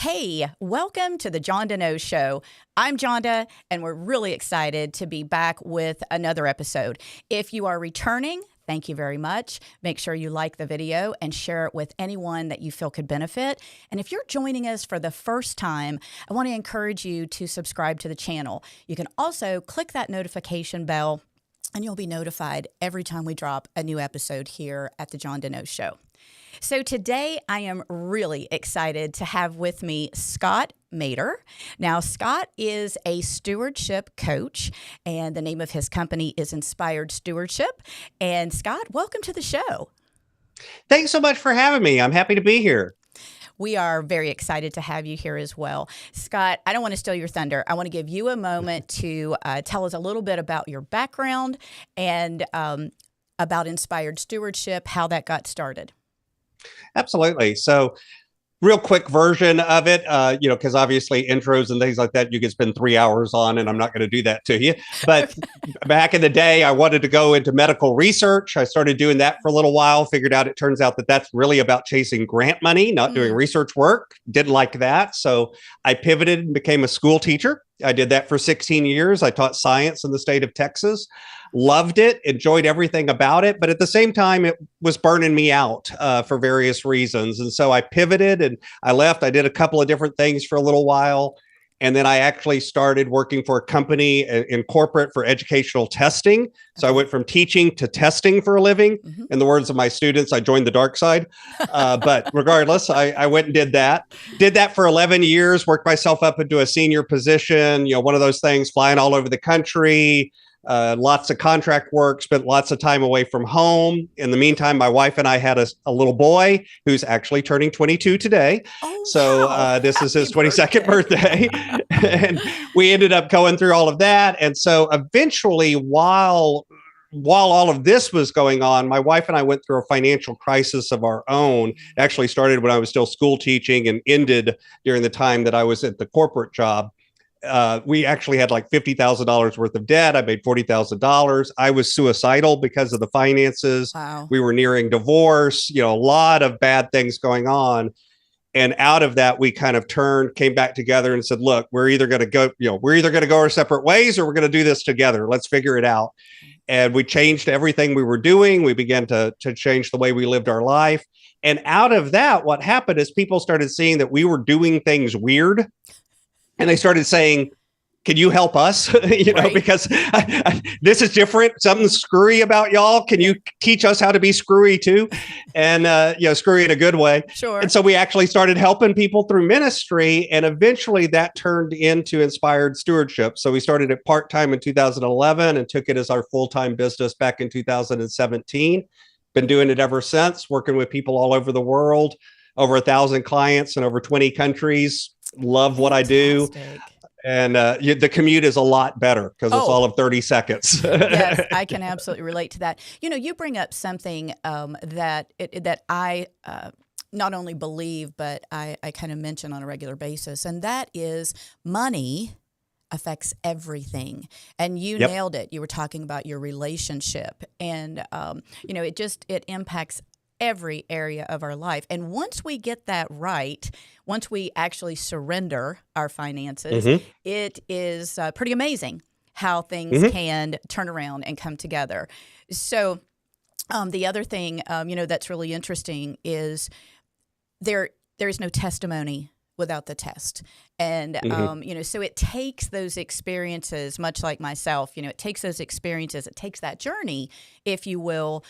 Hey, welcome to the JondaKnows Show. I'm Jonda, and we're really excited to be back with another episode. If you are returning, thank you very much. Make sure you like the video and share it with anyone that you feel could benefit. And if you're joining us for the first time, I want to encourage you to subscribe to the channel. You can also click that notification bell, and you'll be notified every time we drop a new episode here at the JondaKnows Show. So today I am really excited to have with me Scott Maderer. Now, Scott is a stewardship coach, and the name of his company is Inspired Stewardship. And Scott, welcome to the show. Thanks so much for having me. I'm happy to be here. We are very excited to have you here as well. Scott, I don't want to steal your thunder. I want to give you a moment to tell us a little bit about your background and about Inspired Stewardship, how that got started. Absolutely. So real quick version of it, because obviously intros and things like that, you can spend 3 hours on, and I'm not going to do that to you. But back in the day, I wanted to go into medical research. I started doing that for a little while, figured out it turns out that that's really about chasing grant money, not doing research work. Didn't like that. So I pivoted and became a school teacher. I did that for 16 years. I taught science in the state of Texas. Loved it, enjoyed everything about it, but at the same time, it was burning me out for various reasons. And so I pivoted and I left. I did a couple of different things for a little while. And then I actually started working for a company in corporate for educational testing. So I went from teaching to testing for a living. In the words of my students, I joined the dark side. But regardless, I went and did that. Did that for 11 years, worked myself up into a senior position, one of those things, flying all over the country. Lots of contract work, spent lots of time away from home. In the meantime, my wife and I had a little boy who's actually turning 22 today. So this is his 22nd birthday. And we ended up going through all of that. And so eventually, while all of this was going on, my wife and I went through a financial crisis of our own. It actually started when I was still school teaching and ended during the time that I was at the corporate job. We actually had like $50,000 worth of debt. I made $40,000. I was suicidal because of the finances. Wow. We were nearing divorce, a lot of bad things going on. And out of that, we kind of came back together and said, look, we're either going to go our separate ways or we're going to do this together. Let's figure it out. And we changed everything we were doing. We began to change the way we lived our life. And out of that, what happened is people started seeing that we were doing things weird. And they started saying, can you help us? Right. Because this is different. Something's screwy about y'all. Can you teach us how to be screwy too? And, screwy in a good way. Sure. And so we actually started helping people through ministry. And eventually that turned into Inspired Stewardship. So we started it part-time in 2011 and took it as our full-time business back in 2017. Been doing it ever since, working with people all over the world, over 1,000 clients in over 20 countries. Love what I do. And the commute is a lot better because it's all of 30 seconds. Yes, I can absolutely relate to that. You bring up something that I not only believe, but I kind of mention on a regular basis, and that is money affects everything. And you nailed it. You were talking about your relationship, and it impacts every area of our life. And once we get that right, once we actually surrender our finances, it is pretty amazing how things can turn around and come together. So the other thing, that's really interesting is there is no testimony without the test. And, so it takes those experiences, much like myself, it takes those experiences, it takes that journey, if you will,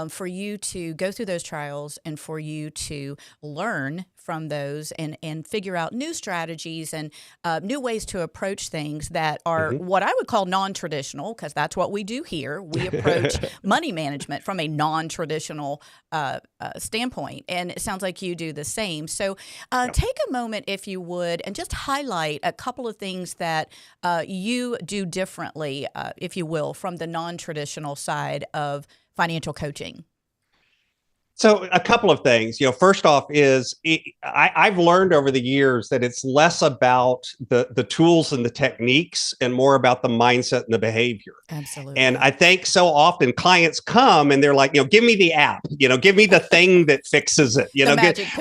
for you to go through those trials and for you to learn from those and figure out new strategies and new ways to approach things that are what I would call non-traditional, because that's what we do here. We approach money management from a non-traditional standpoint. And it sounds like you do the same. So take a moment, if you would, and just highlight a couple of things that you do differently, if you will, from the non-traditional side of financial coaching. So a couple of things, first off is I've learned over the years that it's less about the tools and the techniques and more about the mindset and the behavior. Absolutely. And I think so often clients come and they're like, give me the app, give me the thing that fixes it.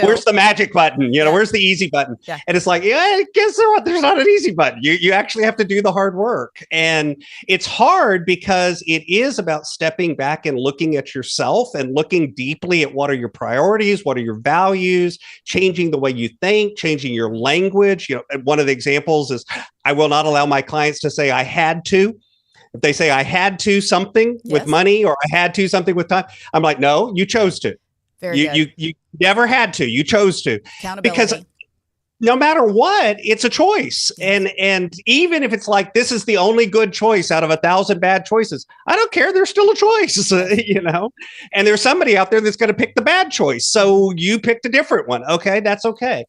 Where's the magic button? Where's the easy button? Yeah. And it's like, guess what? There's not an easy button. You actually have to do the hard work. And it's hard because it is about stepping back and looking at yourself and looking deeply at what are your priorities, what are your values, changing the way you think, changing your language. One of the examples is I will not allow my clients to say I had to. If they say I had to something with money or I had to something with time, I'm like, no, you chose to. You never had to. You chose to. Accountability. Because no matter what, it's a choice. And even if it's like, this is the only good choice out of 1,000 bad choices, I don't care. There's still a choice, and there's somebody out there that's going to pick the bad choice. So you picked a different one. Okay. That's okay.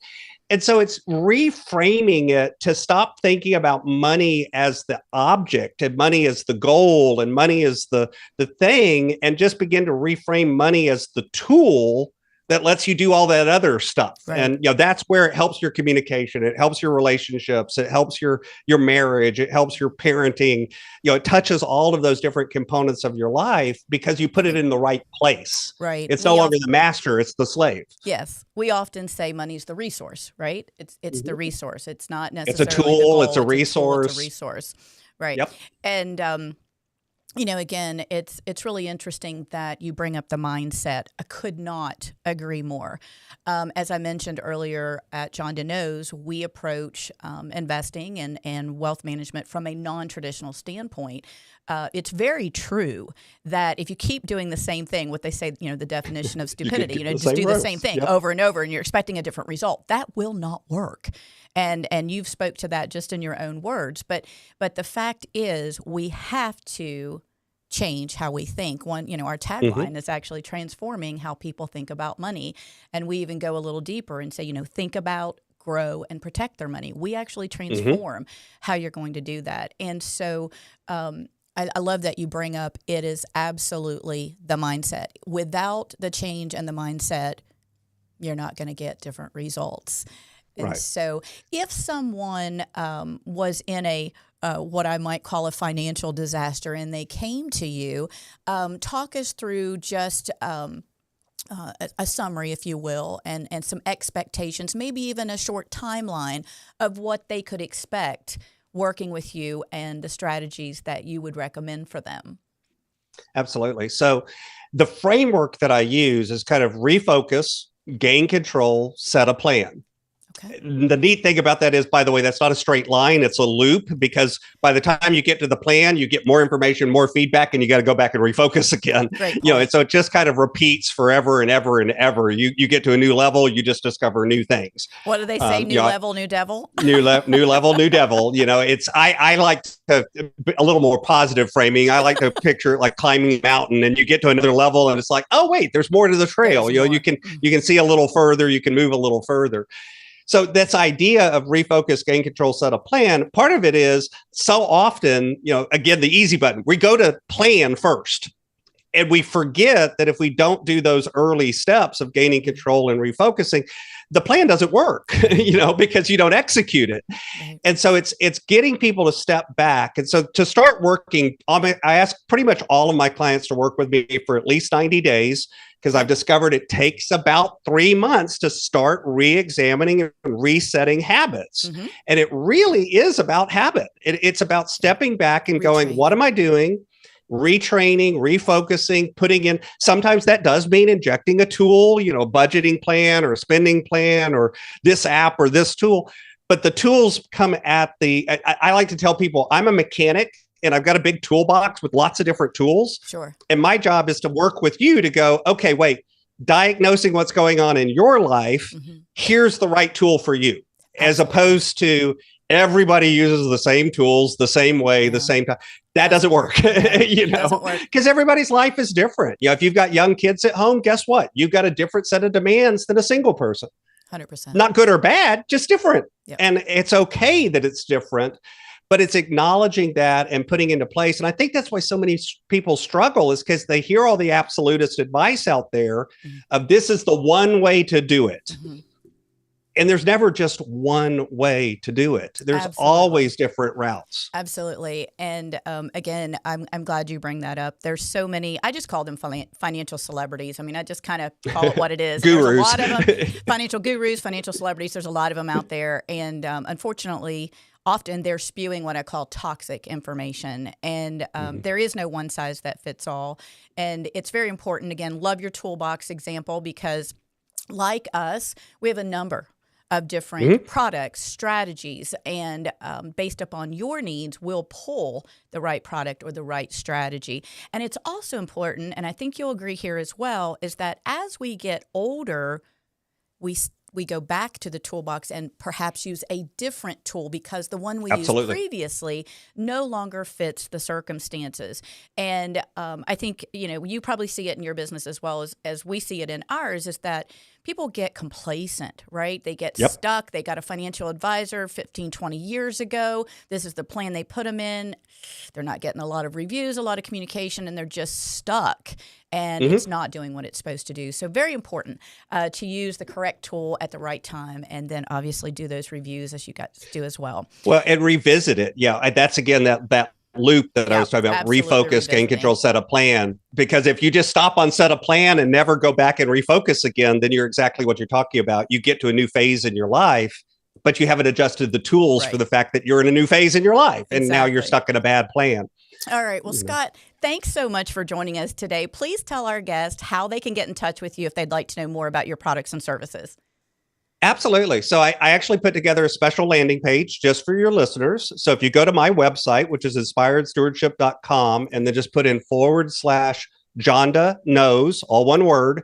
And so it's reframing it to stop thinking about money as the object and money as the goal and money as the thing, and just begin to reframe money as the tool that lets you do all that other stuff. Right. And that's where it helps your communication, it helps your relationships, it helps your marriage, it helps your parenting. It touches all of those different components of your life because you put it in the right place. Right. It's no longer the master, it's the slave. Yes. We often say money's the resource, right? It's the resource. It's not necessarily it's a tool, it's a resource. It's a resource. Right. Yep. And again, it's really interesting that you bring up the mindset. I could not agree more. As I mentioned earlier at JondaKnows, we approach investing and wealth management from a non-traditional standpoint. It's very true that if you keep doing the same thing, what they say, the definition of stupidity, just do the same thing over and over, and you're expecting a different result, that will not work. And you've spoke to that just in your own words. But the fact is, we have to change how we think. Our tagline is actually transforming how people think about money. And we even go a little deeper and say, think about, grow, and protect their money. We actually transform how you're going to do that. And so I love that you bring up, it is absolutely the mindset. Without the change and the mindset, you're not going to get different results. And so if someone was in a what I might call a financial disaster and they came to you, talk us through just a summary, if you will, and some expectations, maybe even a short timeline of what they could expect working with you and the strategies that you would recommend for them. Absolutely. So the framework that I use is kind of refocus, gain control, set a plan. Okay. The neat thing about that is, by the way, that's not a straight line. It's a loop, because by the time you get to the plan, you get more information, more feedback, and you got to go back and refocus again. And so it just kind of repeats forever and ever and ever. You get to a new level, you just discover new things. What do they say? New level, new devil? New level, new devil. I like to a little more positive framing. I like to picture it like climbing a mountain, and you get to another level, and it's like, oh wait, there's more to the trail. You can see a little further, you can move a little further. So this idea of refocus, gain control, set a plan, part of it is so often, again, the easy button, we go to plan first. And we forget that if we don't do those early steps of gaining control and refocusing, the plan doesn't work, because you don't execute it. Right. And so it's getting people to step back. And so to start working, I ask pretty much all of my clients to work with me for at least 90 days, because I've discovered it takes about 3 months to start re-examining and resetting habits. And it really is about habit. It's about stepping back and going, what am I doing? Retraining, refocusing, putting in, sometimes that does mean injecting a tool, a budgeting plan or a spending plan or this app or this tool. But the tools come at I like to tell people I'm a mechanic and I've got a big toolbox with lots of different tools. Sure. And my job is to work with you to go, okay, wait, diagnosing what's going on in your life, here's the right tool for you, as opposed to everybody uses the same tools, the same way, the same time. That doesn't work, because everybody's life is different. If you've got young kids at home, guess what? You've got a different set of demands than a single person. 100%. Not good or bad, just different. Yep. And it's okay that it's different. but it's acknowledging that and putting into place. And I think that's why so many people struggle, is because they hear all the absolutist advice out there of this is the one way to do it. And there's never just one way to do it. There's always different routes. Absolutely. And again, I'm glad you bring that up. There's so many, I just call them financial celebrities. I mean, I just kind of call it what it is. Gurus. There's a lot of them, financial gurus, financial celebrities. There's a lot of them out there. And unfortunately, often they're spewing what I call toxic information. And there is no one size that fits all. And it's very important, again, love your toolbox example, because like us, we have a number of different products, strategies, and based upon your needs, we'll pull the right product or the right strategy. And it's also important, and I think you'll agree here as well, is that as we get older, we go back to the toolbox and perhaps use a different tool because the one we used previously no longer fits the circumstances. And I think, you probably see it in your business as well as we see it in ours, is that people get complacent, right? They get stuck. They got a financial advisor 15, 20 years ago. This is the plan they put them in. They're not getting a lot of reviews, a lot of communication, and they're just stuck. And it's not doing what it's supposed to do. So very important to use the correct tool at the right time, and then obviously do those reviews as you guys do as well. Well, and revisit it. Yeah, that's again that loop that I was talking about. Refocus, gain control, set a plan. Because if you just stop on set a plan and never go back and refocus again, then you're exactly what you're talking about. You get to a new phase in your life, but you haven't adjusted the tools for the fact that you're in a new phase in your life. And now you're stuck in a bad plan. All right. Well, Scott, thanks so much for joining us today. Please tell our guests how they can get in touch with you if they'd like to know more about your products and services. Absolutely. So I actually put together a special landing page just for your listeners. So if you go to my website, which is inspiredstewardship.com, and then just put in /JondaKnows, all one word,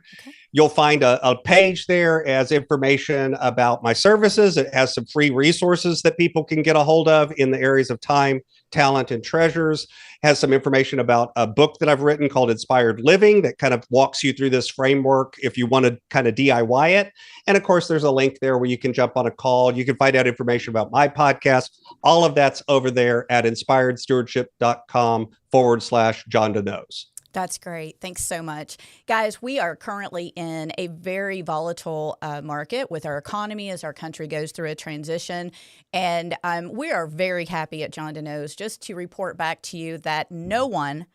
you'll find a page there as information about my services. It has some free resources that people can get a hold of in the areas of time, talent, and treasures. Has some information about a book that I've written called Inspired Living that kind of walks you through this framework if you want to kind of DIY it. And of course, there's a link there where you can jump on a call. You can find out information about my podcast. All of that's over there at inspiredstewardship.com /JondaKnows. That's great. Thanks so much. Guys, we are currently in a very volatile market with our economy as our country goes through a transition. And we are very happy at Jonda Knows just to report back to you that not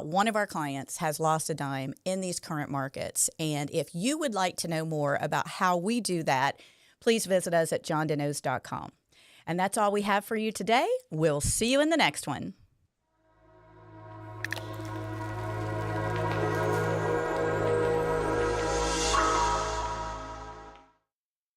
one of our clients has lost a dime in these current markets. And if you would like to know more about how we do that, please visit us at JondaKnows.com. And that's all we have for you today. We'll see you in the next one.